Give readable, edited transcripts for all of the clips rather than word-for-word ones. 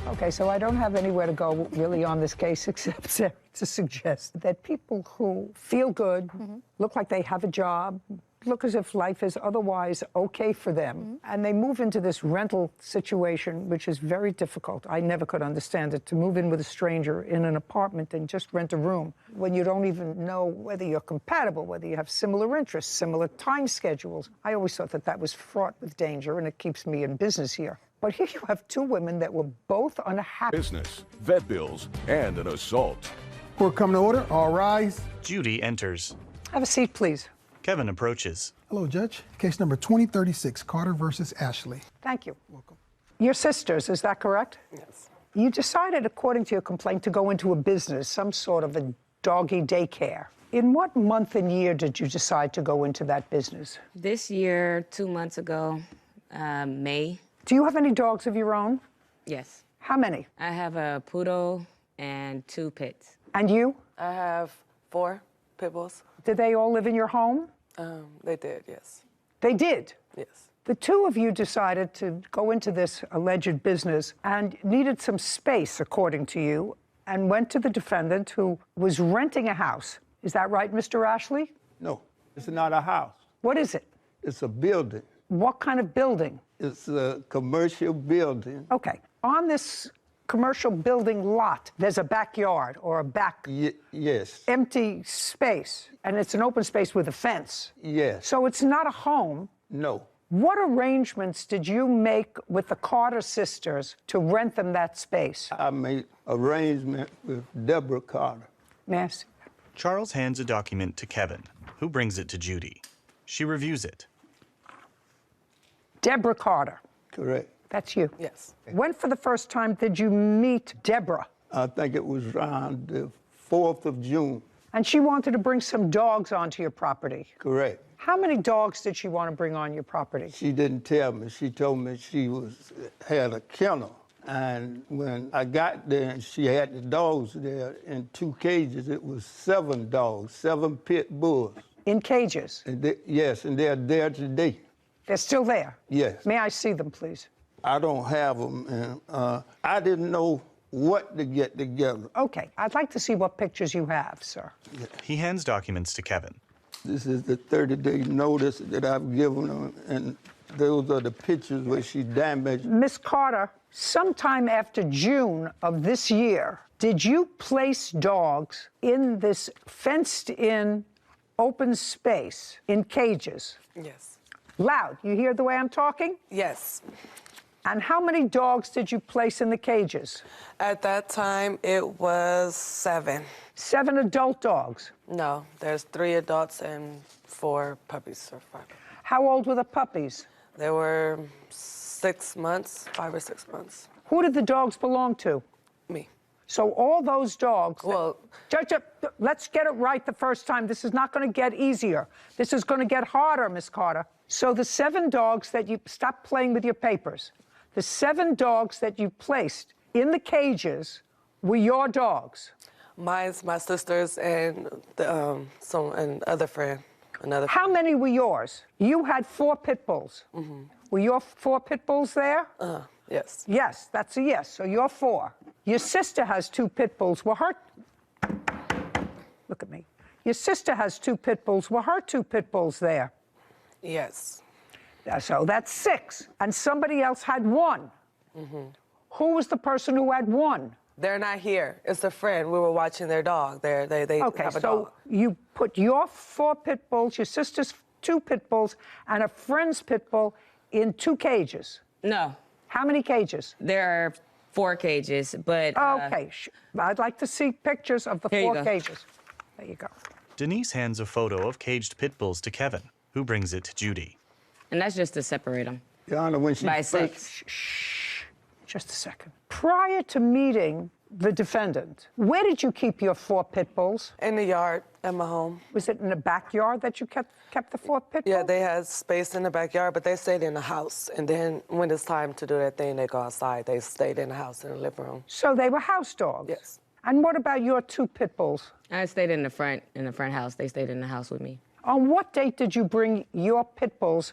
Okay, so I don't have anywhere to go really on this case except to suggest that people who feel good, look like they have a job, look as if life is otherwise okay for them, and they move into this rental situation, which is very difficult. I never could understand it, to move in with a stranger in an apartment and just rent a room when you don't even know whether you're compatible, whether you have similar interests, similar time schedules. I always thought that that was fraught with danger, and it keeps me in business here. But here you have two women that were both unhappy. Business, vet bills, and an assault. Court come to order. All rise. Judy enters. Have a seat, please. Kevin approaches. Hello, Judge. Case number 2036, Carter versus Ashley. Thank you. Welcome. Your sisters, is that correct? Yes. You decided, according to your complaint, to go into a business, some sort of a doggy daycare. In what month and year did you decide to go into that business? This year, 2 months ago, May. Do you have any dogs of your own? Yes. How many? I have a poodle and 2 pits. And you? I have 4 pit bulls. Did they all live in your home? They did, yes. They did? Yes. The two of you decided to go into this alleged business and needed some space, according to you, and went to the defendant, who was renting a house. Is that right, Mr. Ashley? No, it's not a house. What is it? It's a building. What kind of building? It's a commercial building. Okay. On this commercial building lot, there's a backyard or a back Yes. empty space, and it's an open space with a fence. Yes. So it's not a home. No. What arrangements did you make with the Carter sisters to rent them that space? I made arrangement with Deborah Carter. Yes. Charles hands a document to Kevin, who brings it to Judy. She reviews it. Deborah Carter. Correct. That's you. Yes. When for the first time did you meet Deborah? I think it was around the 4th of June. And she wanted to bring some dogs onto your property. Correct. How many dogs did she want to bring on your property? She didn't tell me. She told me she had a kennel. And when I got there and she had the dogs there in 2 cages, it was 7 dogs, 7 pit bulls. In cages? And yes, and they're there today. They're still there? Yes. May I see them, please? I don't have them, and I didn't know what to get together. Okay. I'd like to see what pictures you have, sir. He hands documents to Kevin. This is the 30-day notice that I've given them, and those are the pictures where she damaged. Miss Carter, sometime after June of this year, did you place dogs in this fenced-in open space in cages? Yes. Loud. You hear the way I'm talking? Yes. And how many dogs did you place in the cages? At that time, it was 7. 7 adult dogs. No, there's 3 adults and 4 puppies or 5. How old were the puppies? They were 6 months, 5 or 6 months. Who did the dogs belong to? Me. So all those dogs... Well... Judge, let's get it right the first time. This is not going to get easier. This is going to get harder, Miss Carter. So the 7 dogs that you... Stop playing with your papers. The 7 dogs that you placed in the cages were your dogs. Mine's my sister's and another friend. How many were yours? You had 4 pit bulls. Were your 4 pit bulls there? Yes. Yes, that's a yes. So you're 4. Your sister has 2 pit bulls. Were her... Look at me. Your sister has 2 pit bulls. Were her 2 pit bulls there? Yes. So that's 6. And somebody else had 1. Who was the person who had 1? They're not here. It's a friend. We were watching their dog. They Okay, have a so dog. you put your 4 pit bulls, your sister's 2 pit bulls, and a friend's pit bull in 2 cages. No, How many cages? there are 4 cages, but... Okay, I'd like to see pictures of the Here you 4 go. cages. There you go. Denise hands a photo of caged pit bulls to Kevin, who brings it to Judy. And that's just to separate them. Your Honor, when she By first... 6. Shh, just a second. Prior to meeting the defendant, where did you keep your 4 pit bulls? In the yard at my home. Was it in the backyard that you kept the 4 pit bulls? Yeah, they had space in the backyard, but they stayed in the house. And then when it's time to do their thing, they go outside. They stayed in the house in the living room. So they were house dogs? Yes. And what about your 2 pit bulls? I stayed in the front house. They stayed in the house with me. On what date did you bring your pit bulls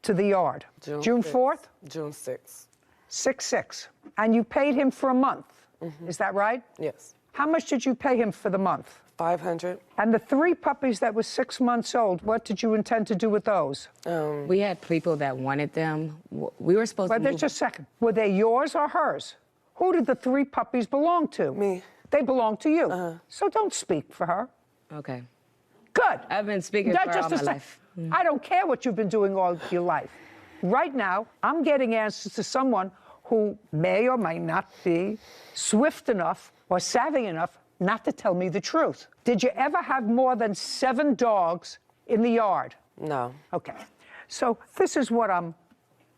to the yard? June 4th? June 6th. 6'6", and you paid him for a month. Is that right? Yes. How much did you pay him for the month? $500. And the 3 puppies that were 6 months old, what did you intend to do with those? We had people that wanted them. We were supposed to Wait, move. just a second. Were they yours or hers? Who did the 3 puppies belong to? Me. They belong to you. So don't speak for her. Okay. Good. I've been speaking Now, for just all a my sec. life. I don't care what you've been doing all your life. Right now, I'm getting answers to someone who may or may not be swift enough or savvy enough not to tell me the truth. Did you ever have more than 7 dogs in the yard? No. Okay. So this is what I'm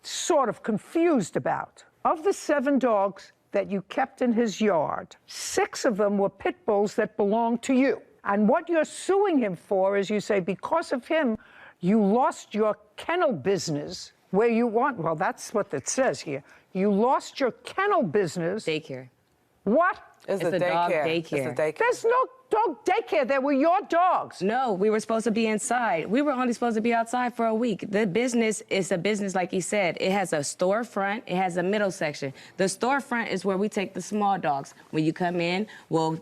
sort of confused about. Of the 7 dogs that you kept in his yard, 6 of them were pit bulls that belonged to you. And what you're suing him for is, you say, because of him, you lost your kennel business where you want, well, that's what it says here. You lost your kennel business. Daycare. What? It's a a dog daycare. daycare. It's a daycare. There's no dog daycare. They were your dogs. No, we were supposed to be inside. We were only supposed to be outside for a week. The business is a business, like he said. It has a storefront. It has a middle section. The storefront is where we take the small dogs. When you come in, we'll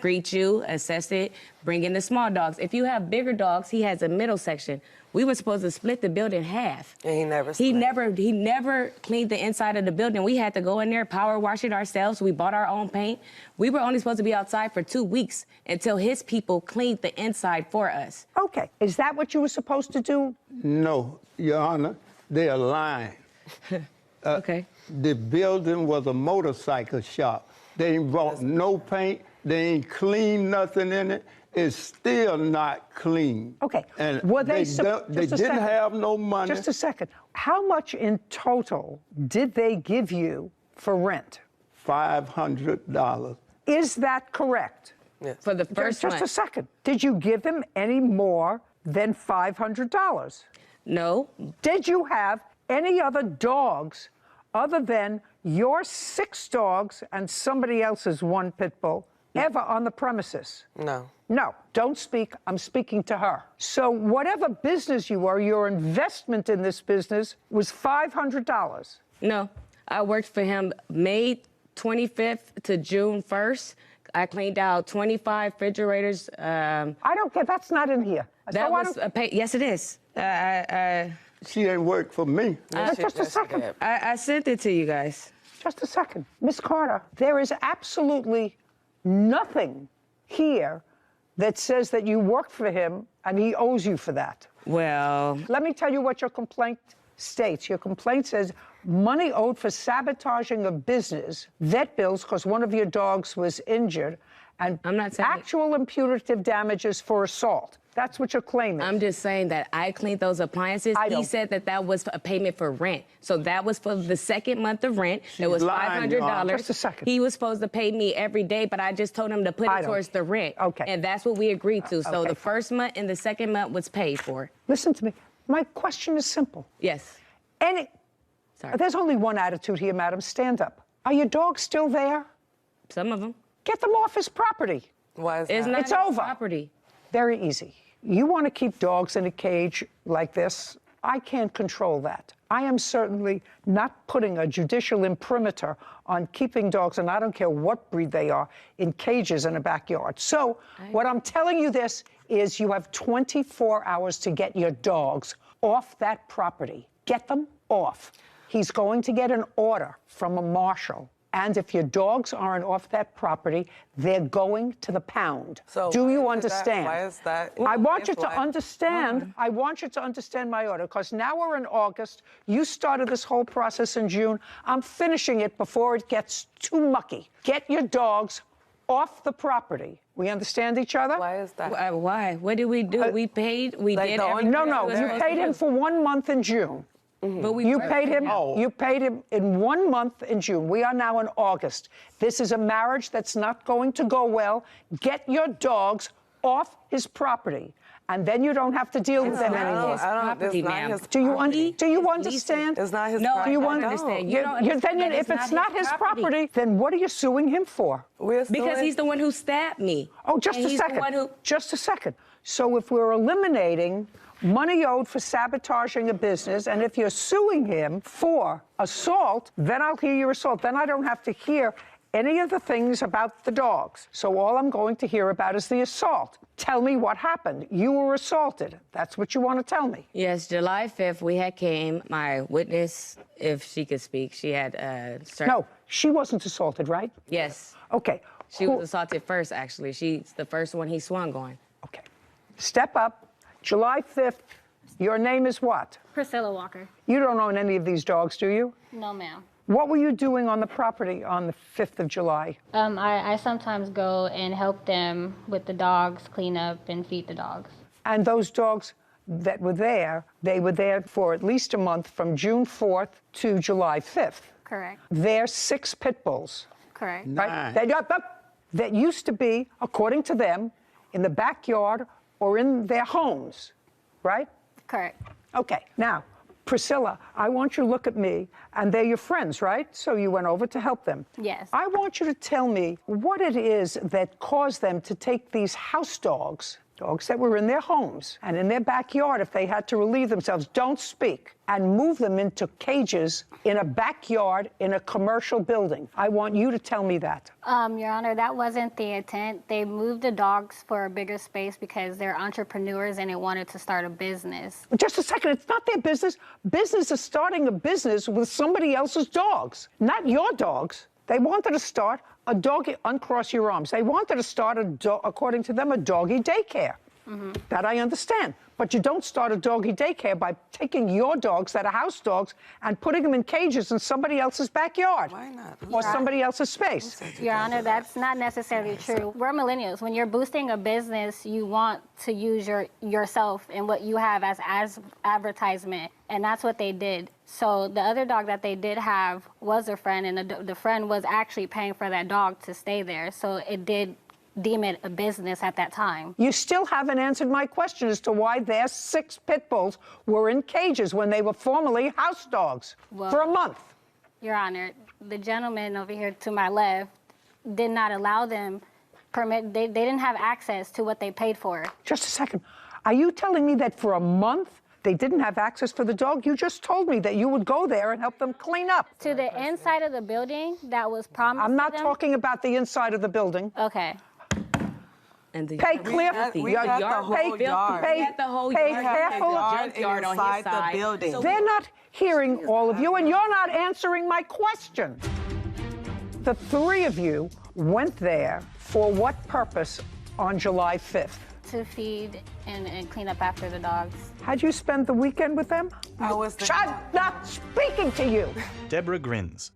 greet you, assess it, bring in the small dogs. If you have bigger dogs, he has a middle section. We were supposed to split the building in half. And he never He split. never cleaned the inside of the building. We had to go in there, power wash it ourselves. We bought our own paint. We were only supposed to be outside for 2 weeks until his people cleaned the inside for us. Okay. Is that what you were supposed to do? No, Your Honor, they are lying. Okay. The building was a motorcycle shop. They ain't brought no paint. They ain't cleaned nothing in it. It's still not clean. Okay. And Were they they didn't have no money. Just a second. How much in total did they give you for rent? $500. Is that correct? Yes. For the first Just a month. second. Did you give him any more than $500? No. Did you have any other dogs other than your 6 dogs and somebody else's 1 pit bull ever on the premises? No. No, don't speak. I'm speaking to her. So whatever business you were, your investment in this business was $500. No. I worked for him May 25th to June 1st. I cleaned out 25 refrigerators. I don't care. That's not in here. That So I was don't- a pay. Yes, it is. She ain't worked for me. Just a second. I sent it to you guys. Just a second. Miss Carter, there is absolutely nothing here that says that you worked for him and he owes you for that. Well, Let me tell you what your complaint states. Your complaint says money owed for sabotaging of business, vet bills because one of your dogs was injured, and I'm not saying- actual and punitive damages for assault. That's what you're claiming. I'm just saying that I cleaned those appliances. I He don't- said that that was a payment for rent. So that was for the second month of rent. It was lying, Your Honor. $500. Just a second. He was supposed to pay me every day, but I just told him to put I it don't- towards the rent. Okay. And that's what we agreed to. So okay, the fine. first month and the second month was paid for. Listen to me. My question is simple. Yes. Sorry. There's only one attitude here, madam. Stand up. Are your dogs still there? Some of them. Get them off his property. Why is It's that? not It's his over. property. Very easy. You want to keep dogs in a cage like this? I can't control that. I am certainly not putting a judicial imprimatur on keeping dogs, and I don't care what breed they are, in cages in a backyard. So what I'm telling you this is you have 24 hours to get your dogs off that property. Get them off. He's going to get an order from a marshal. And if your dogs aren't off that property, they're going to the pound. So Do why you is that- understand? why is that? I want you It's to like- understand. I want you to understand my order, because now we're in August. You started this whole process in June. I'm finishing it before it gets too mucky. Get your dogs off the property. We understand each other? Why is that? Why? What did we do? We paid. We like did the everything. only- No, we were you supposed paid to him do. for 1 month in June. But we You worked paid for him. You paid him in 1 month in June. We are now in August. This is a marriage that's not going to go well. Get your dogs off his property, and then you don't have to deal with them not anymore. his I don't- property, it's not ma'am. his Do you property. do you He's understand? It's not his No, property. I Do you don't want- understand. You- You don't then understand that if it's not his property. property, then what are you suing him for? We're Because suing- he's the one who stabbed me. Oh, just And a he's the second. one who- Just a second. So if we're eliminating money owed for sabotaging a business, and if you're suing him for assault, then I'll hear your assault. Then I don't have to hear any of the things about the dogs. So all I'm going to hear about is the assault. Tell me what happened. You were assaulted. That's what you want to tell me. Yes, July 5th, we had came. My witness, if she could speak, she had No, she wasn't assaulted, right? Yes. Okay. She was assaulted first, actually. She's the first one he swung on. Okay. Step up. July 5th. Your name is what? Priscilla Walker. You don't own any of these dogs, do you? No, ma'am. What were you doing on the property on the 5th of July? I sometimes go and help them with the dogs, clean up and feed the dogs. And those dogs that were there, they were there for at least a month from June 4th to July 5th. Correct. They're 6 pit bulls. Correct. Right? That used to be, according to them, in the backyard or in their homes, right? Correct. Okay, now, Priscilla, I want you to look at me, and they're your friends, right? So you went over to help them. Yes. I want you to tell me what it is that caused them to take these house dogs, dogs that were in their homes and in their backyard if they had to relieve themselves, don't speak, and move them into cages in a backyard in a commercial building. I want you to tell me that. Your Honor, that wasn't the intent. They moved the dogs for a bigger space because they're entrepreneurs and they wanted to start a business. Just a second, it's not their business. Business is starting a business with somebody else's dogs, not your dogs. They wanted to start a doggy, uncross your arms. They wanted to start, according to them, a doggy daycare. That I understand. But you don't start a doggy daycare by taking your dogs that are house dogs and putting them in cages in somebody else's backyard. Why not? Or somebody else's space. Your Honor, that's not necessarily true. We're millennials. When you're boosting a business, you want to use yourself and what you have as advertisement, and that's what they did. So the other dog that they did have was a friend, and the friend was actually paying for that dog to stay there. So it did deem it a business at that time. You still haven't answered my question as to why their 6 pit bulls were in cages when they were formerly house dogs for a month. Your Honor, the gentleman over here to my left did not allow them they didn't have access to what they paid for. Just a second. Are you telling me that for a month they didn't have access for the dog? You just told me that you would go there and help them clean up. To the inside of the building that was promised I'm not to them? talking about the inside of the building. Okay. And the Pay clear. We got the whole yard. Pay, We had the whole pay yard. careful. Junkyard on his inside the side. building. So They're not hearing all of you, and you're not answering my question. The 3 of you went there for what purpose on July 5th? To feed and clean up after the dogs. How'd you spend the weekend with them? I was I'm not speaking to you. Deborah grins.